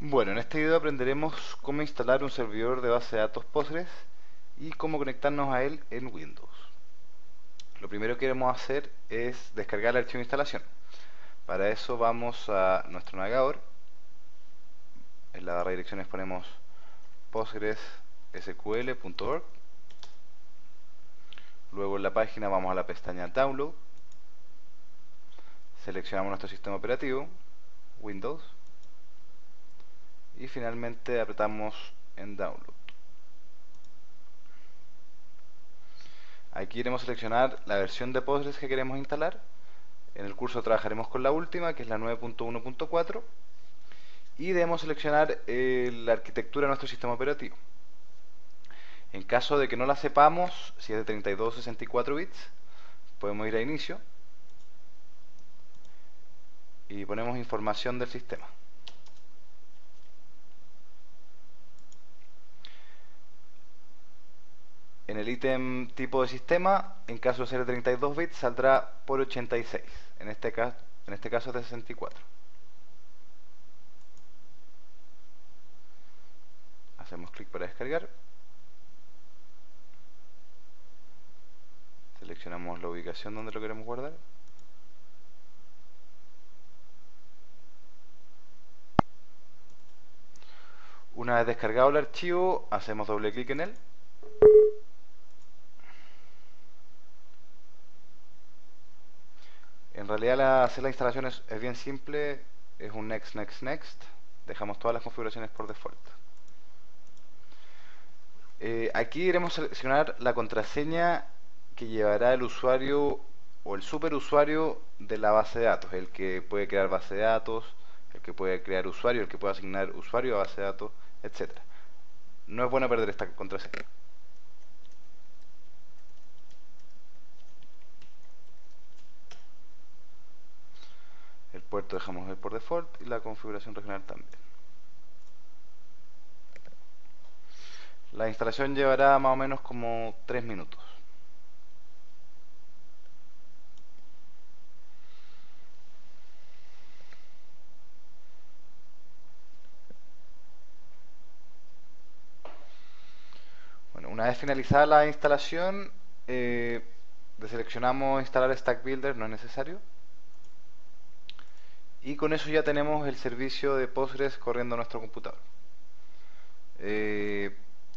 Bueno, en este video aprenderemos cómo instalar un servidor de base de datos Postgres y cómo conectarnos a él en Windows. Lo primero que queremos hacer es descargar el archivo de instalación. Para eso vamos a nuestro navegador. En la barra de direcciones ponemos postgresql.org. Luego en la página vamos a la pestaña Download. Seleccionamos nuestro sistema operativo, Windows. Y finalmente apretamos en Download. Aquí queremos seleccionar la versión de Postgres que queremos instalar. En el curso trabajaremos con la última, que es la 9.1.4, y debemos seleccionar la arquitectura de nuestro sistema operativo. En caso de que no la sepamos, si es de 32 o 64 bits, podemos ir a Inicio y ponemos información del sistema. En el ítem tipo de sistema, en caso de ser de 32 bits, saldrá por 86. En este caso es de 64. Hacemos clic para descargar. Seleccionamos la ubicación donde lo queremos guardar. Una vez descargado el archivo, hacemos doble clic en él. En realidad hacer la instalación es bien simple, es un next, next, next. Dejamos todas las configuraciones por default. Aquí iremos a seleccionar la contraseña que llevará el usuario o el superusuario de la base de datos, el que puede crear base de datos, el que puede crear usuario, el que puede asignar usuario a base de datos, etc. No es bueno perder esta contraseña. El puerto dejamos el por default y la configuración regional también. La instalación llevará más o menos como 3 minutos. Bueno, una vez finalizada la instalación, deseleccionamos instalar Stack Builder, no es necesario. Y con eso ya tenemos el servicio de Postgres corriendo en nuestro computador.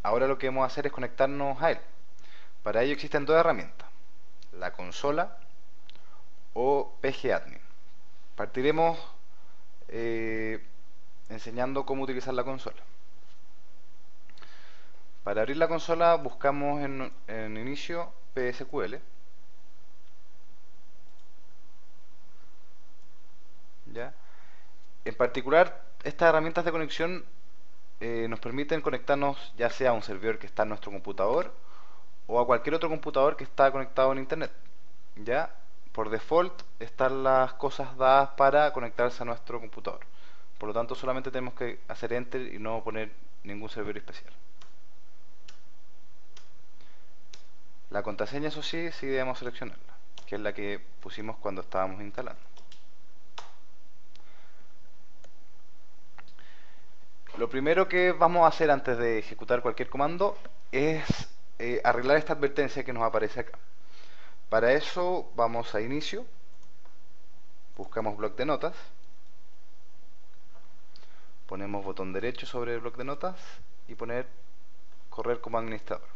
Ahora lo que vamos a hacer es conectarnos a él. Para ello existen dos herramientas: la consola o pgadmin. Partiremos enseñando cómo utilizar la consola. Para abrir la consola buscamos en inicio PSQL. ¿Ya? En particular, estas herramientas de conexión nos permiten conectarnos ya sea a un servidor que está en nuestro computador o a cualquier otro computador que está conectado en internet. Ya por default están las cosas dadas para conectarse a nuestro computador. Por lo tanto, solamente tenemos que hacer enter y no poner ningún servidor especial. La contraseña, eso sí debemos seleccionarla, que es la que pusimos cuando estábamos instalando. Lo primero que vamos a hacer antes de ejecutar cualquier comando es arreglar esta advertencia que nos aparece acá. Para eso vamos a inicio, buscamos bloc de notas, ponemos botón derecho sobre el bloc de notas y poner correr como administrador.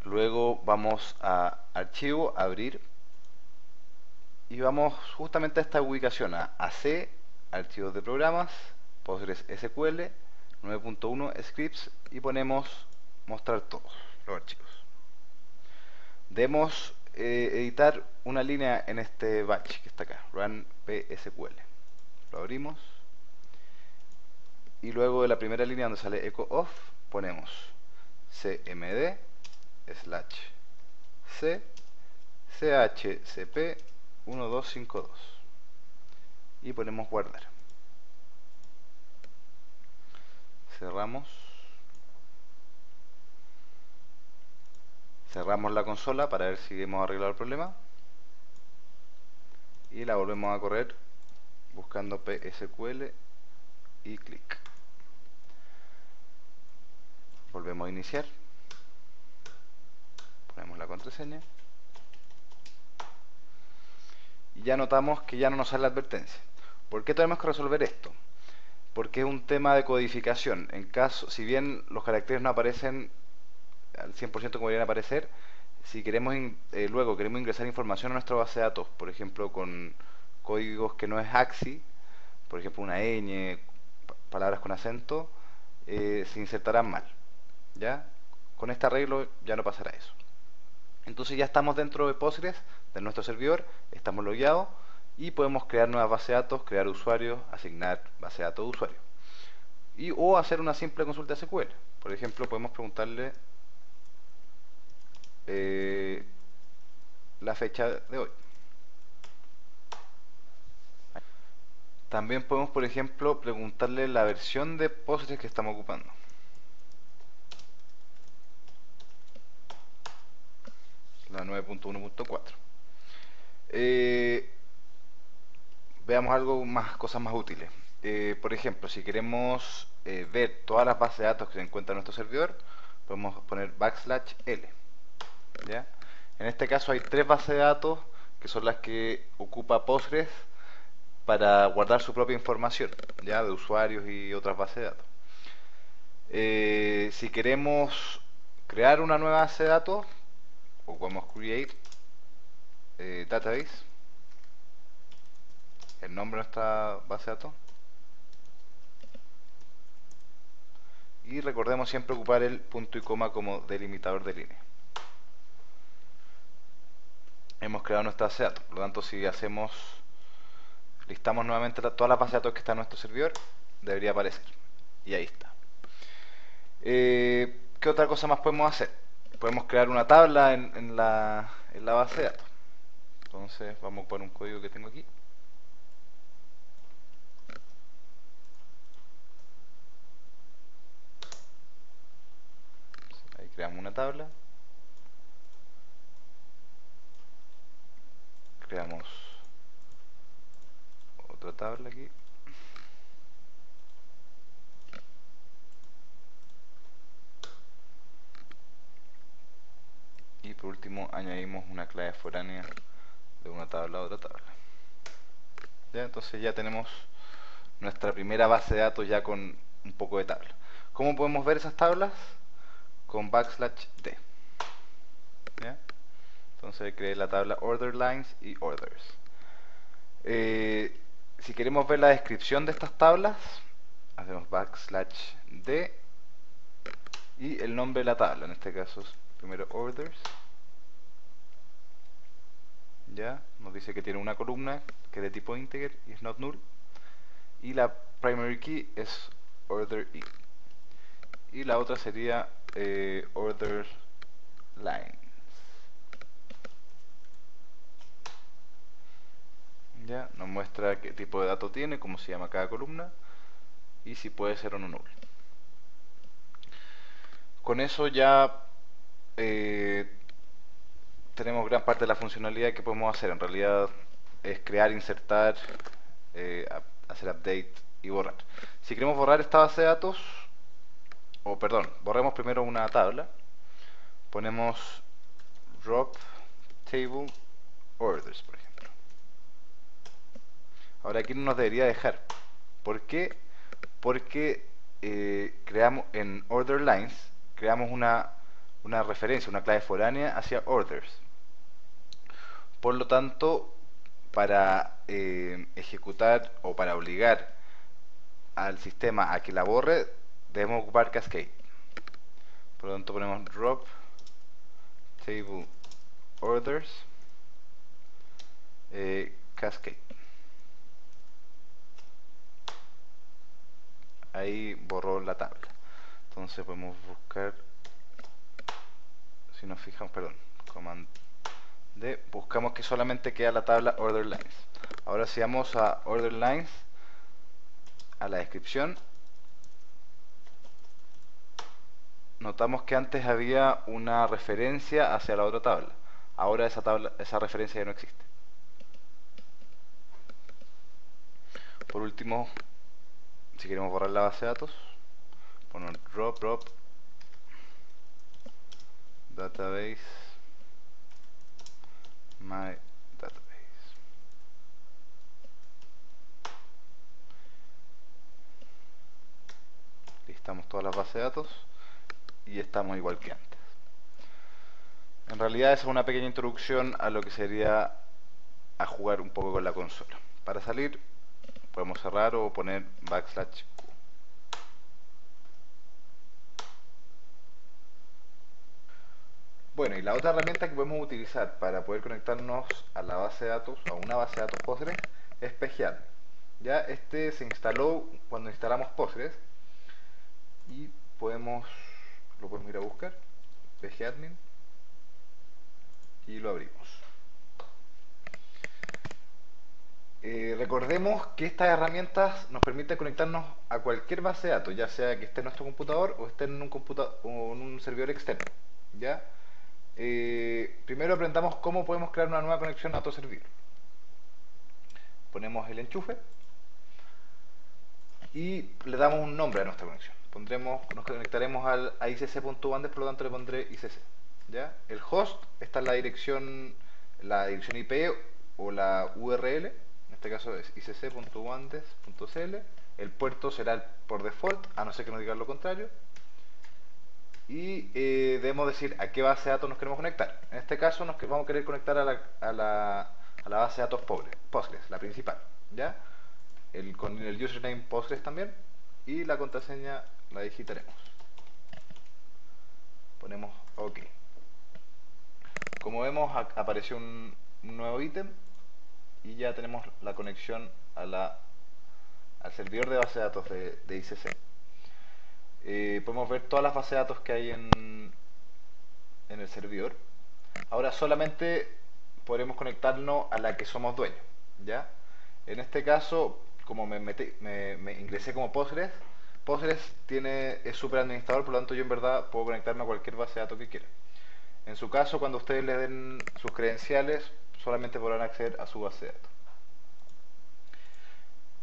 Luego vamos a archivo, abrir, y vamos justamente a esta ubicación, a AC, archivos de programas, Postgres SQL, 9.1 scripts, y ponemos mostrar todos los archivos. Debemos editar una línea en este batch que está acá, run psql. Lo abrimos y luego de la primera línea donde sale echo off ponemos cmd /c chcp 1252 y ponemos guardar. Cerramos. cerramos la consola para ver si hemos arreglado el problema y la volvemos a correr buscando PSQL y clic. Volvemos a iniciar, ponemos la contraseña y ya notamos que ya no nos sale la advertencia. ¿Por qué tenemos que resolver esto? Porque es un tema de codificación. En caso, si bien los caracteres no aparecen al 100% como deberían aparecer, si queremos luego queremos ingresar información a nuestra base de datos, por ejemplo con códigos que no es AXI, por ejemplo una ñ, palabras con acento, se insertarán mal. ¿Ya? Con este arreglo ya no pasará eso. Entonces ya estamos dentro de Postgres, de nuestro servidor, estamos logueados y podemos crear nuevas bases de datos, crear usuarios, asignar base de datos de usuario. O hacer una simple consulta SQL. Por ejemplo, podemos preguntarle la fecha de hoy. También podemos, por ejemplo, preguntarle la versión de Postgres que estamos ocupando. La 9.1.4. Veamos algo más, cosas más útiles. Por ejemplo, si queremos ver todas las bases de datos que se encuentran en nuestro servidor, podemos poner \l. ¿Ya? En este caso hay 3 bases de datos que son las que ocupa Postgres para guardar su propia información, ya, de usuarios y otras bases de datos. Si queremos crear una nueva base de datos, ocupamos create database, el nombre de nuestra base de datos, y recordemos siempre ocupar el punto y coma como delimitador de línea. Hemos creado nuestra base de datos, por lo tanto si listamos nuevamente todas las bases de datos que están en nuestro servidor, debería aparecer, y ahí está. ¿Qué otra cosa más podemos hacer? Podemos crear una tabla en la base de datos. Entonces vamos a poner un código que tengo aquí. Ahí creamos una tabla. Creamos otra tabla aquí. Y por último añadimos una clave foránea de una tabla a otra tabla. ¿Ya? Entonces ya tenemos nuestra primera base de datos ya con un poco de tabla. ¿Cómo podemos ver esas tablas? Con \d. ¿Ya? Entonces creé la tabla order lines y orders. Si queremos ver la descripción de estas tablas, hacemos \d y el nombre de la tabla, en este caso es primero orders. Ya nos dice que tiene una columna que es de tipo integer y es not null, y la primary key es order i, y la otra sería order lines. Ya nos muestra qué tipo de dato tiene, cómo se llama cada columna y si puede ser o no null. Con eso ya tenemos gran parte de la funcionalidad que podemos hacer. En realidad es crear, insertar, hacer update y borrar. Si queremos borrar esta base de datos, o perdón, borremos primero una tabla, ponemos drop table orders, por ejemplo. Ahora aquí no nos debería dejar. ¿Por qué? Porque creamos en order lines, creamos una referencia, una clave foránea hacia orders. Por lo tanto, para ejecutar o para obligar al sistema a que la borre, debemos ocupar cascade. Por lo tanto ponemos drop table orders cascade. Ahí borró la tabla. Entonces podemos buscar, si nos fijamos, perdón, command D, buscamos que solamente queda la tabla order lines. Ahora si vamos a order lines, a la descripción, notamos que antes había una referencia hacia la otra tabla. Ahora esa referencia ya no existe. Por último, si queremos borrar la base de datos, ponemos drop database my database. Listamos todas las bases de datos y estamos igual que antes. En realidad esa es una pequeña introducción a lo que sería a jugar un poco con la consola. Para salir podemos cerrar o poner \Q. Bueno, y la otra herramienta que podemos utilizar para poder conectarnos a la base de datos, a una base de datos Postgres, es pgadmin. Ya este se instaló cuando instalamos Postgres y lo podemos ir a buscar, pgadmin, y lo abrimos. Recordemos que estas herramientas nos permiten conectarnos a cualquier base de datos, ya sea que esté en nuestro computador o esté en un computador o en un servidor externo. ¿Ya? Primero aprendamos cómo podemos crear una nueva conexión a otro servidor. Ponemos el enchufe y le damos un nombre a nuestra conexión. Nos conectaremos a icc.bandes, por lo tanto le pondré ICC. ¿Ya? El host está en la dirección IP o la URL. En este caso es icc.bandes.cl. El puerto será por default, a no ser que nos digan lo contrario. Y debemos decir a qué base de datos nos queremos conectar. En este caso vamos a querer conectar a la base de datos Postgres, la principal. ¿Ya? Con el username Postgres también. Y la contraseña la digitaremos. Ponemos OK. Como vemos, apareció un nuevo ítem y ya tenemos la conexión al servidor de base de datos de ICC. Podemos ver todas las bases de datos que hay en el servidor. Ahora solamente podremos conectarnos a la que somos dueños. ¿Ya? En este caso, como me ingresé como Postgres es super administrador, por lo tanto yo en verdad puedo conectarme a cualquier base de datos que quiera. En su caso, cuando ustedes le den sus credenciales, solamente podrán acceder a su base de datos.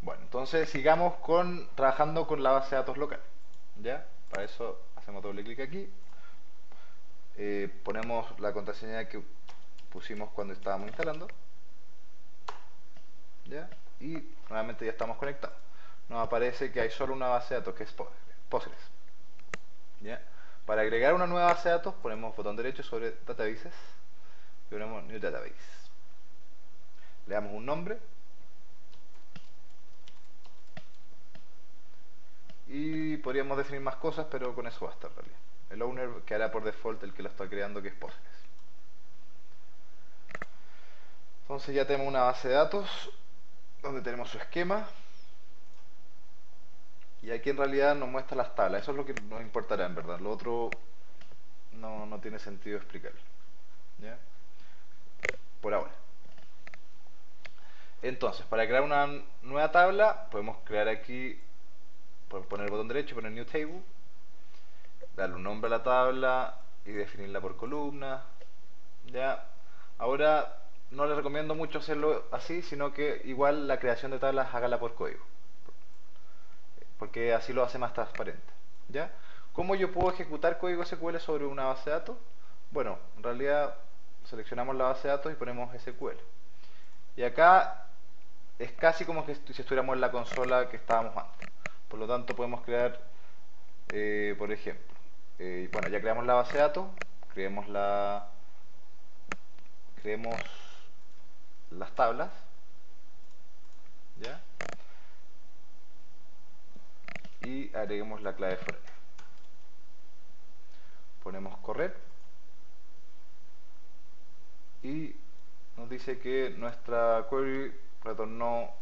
Bueno, entonces sigamos trabajando con la base de datos local. ¿Ya? Para eso hacemos doble clic aquí. Ponemos la contraseña que pusimos cuando estábamos instalando. ¿Ya? Y nuevamente ya estamos conectados. Nos aparece que hay solo una base de datos que es Postgres. ¿Ya? Para agregar una nueva base de datos ponemos botón derecho sobre Databases y ponemos New Database. Le damos un nombre y podríamos definir más cosas, pero con eso basta en realidad. El owner quedará por default el que lo está creando, que es Postgres. Entonces ya tenemos una base de datos donde tenemos su esquema y aquí en realidad nos muestra las tablas. Eso es lo que nos importará en verdad. Lo otro no tiene sentido explicarlo. ¿Ya? Por ahora. Entonces, para crear una nueva tabla, podemos crear aquí, poner el botón derecho, poner New Table, darle un nombre a la tabla y definirla por columna. ¿Ya? Ahora no les recomiendo mucho hacerlo así, sino que igual la creación de tablas hágala por código, porque así lo hace más transparente. ¿Ya? ¿Cómo yo puedo ejecutar código SQL sobre una base de datos? Bueno, en realidad seleccionamos la base de datos y ponemos SQL. Y acá es casi como que si estuviéramos en la consola que estábamos antes. Por lo tanto podemos crear, por ejemplo, bueno, ya creamos la base de datos, creemos las tablas, ¿ya? Y agreguemos la clave foránea. Ponemos correr y nos dice que nuestra query no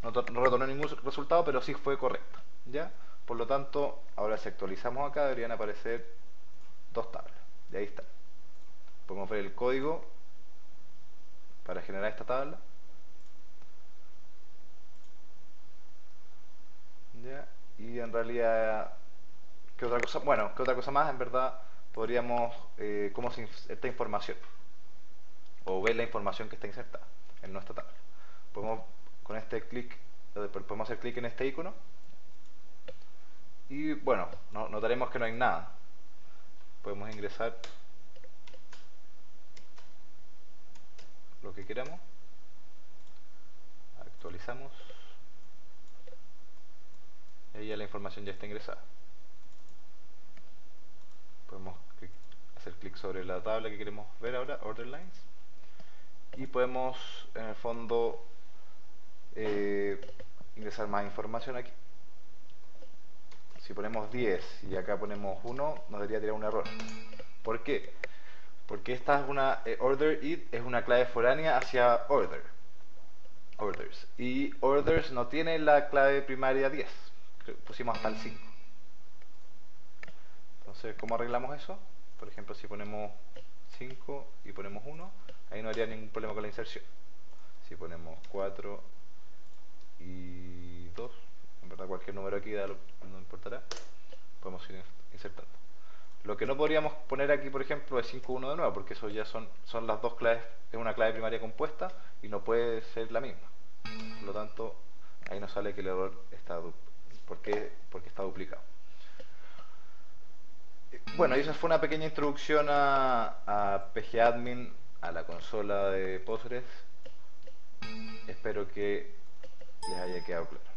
retornó ningún resultado, pero sí fue correcta. ¿Ya? Por lo tanto, ahora si actualizamos acá deberían aparecer dos tablas. Y ahí está. Podemos ver el código para generar esta tabla. ¿Ya? Y en realidad ¿Qué otra cosa? Bueno, ¿qué otra cosa más? En verdad, podríamos, cómo se inserta información o ver la información que está insertada en nuestra tabla. Podemos, con este clic, podemos hacer clic en este icono y bueno, notaremos que no hay nada. Podemos ingresar lo que queramos, actualizamos y ahí ya la información ya está ingresada. Podemos hacer clic sobre la tabla que queremos ver ahora, Order Lines, y podemos en el fondo ingresar más información aquí. Si ponemos 10 y acá ponemos 1, nos debería tirar un error. ¿Por qué? Porque esta es una order it es una clave foránea hacia orders, y orders no tiene la clave primaria 10, pusimos hasta el 5. Entonces, ¿cómo arreglamos eso? Por ejemplo, si ponemos 5 y ponemos 1, ahí no habría ningún problema con la inserción. Si ponemos 4 y 2, en verdad cualquier número aquí no importará, podemos ir insertando. Lo que no podríamos poner aquí, por ejemplo, es 5.1 de nuevo, porque eso ya son las dos claves, es una clave primaria compuesta y no puede ser la misma. Por lo tanto, ahí nos sale que el error está, porque está duplicado. Bueno, y esa fue una pequeña introducción a pgadmin, a la consola de Postgres. Espero que les haya quedado claro.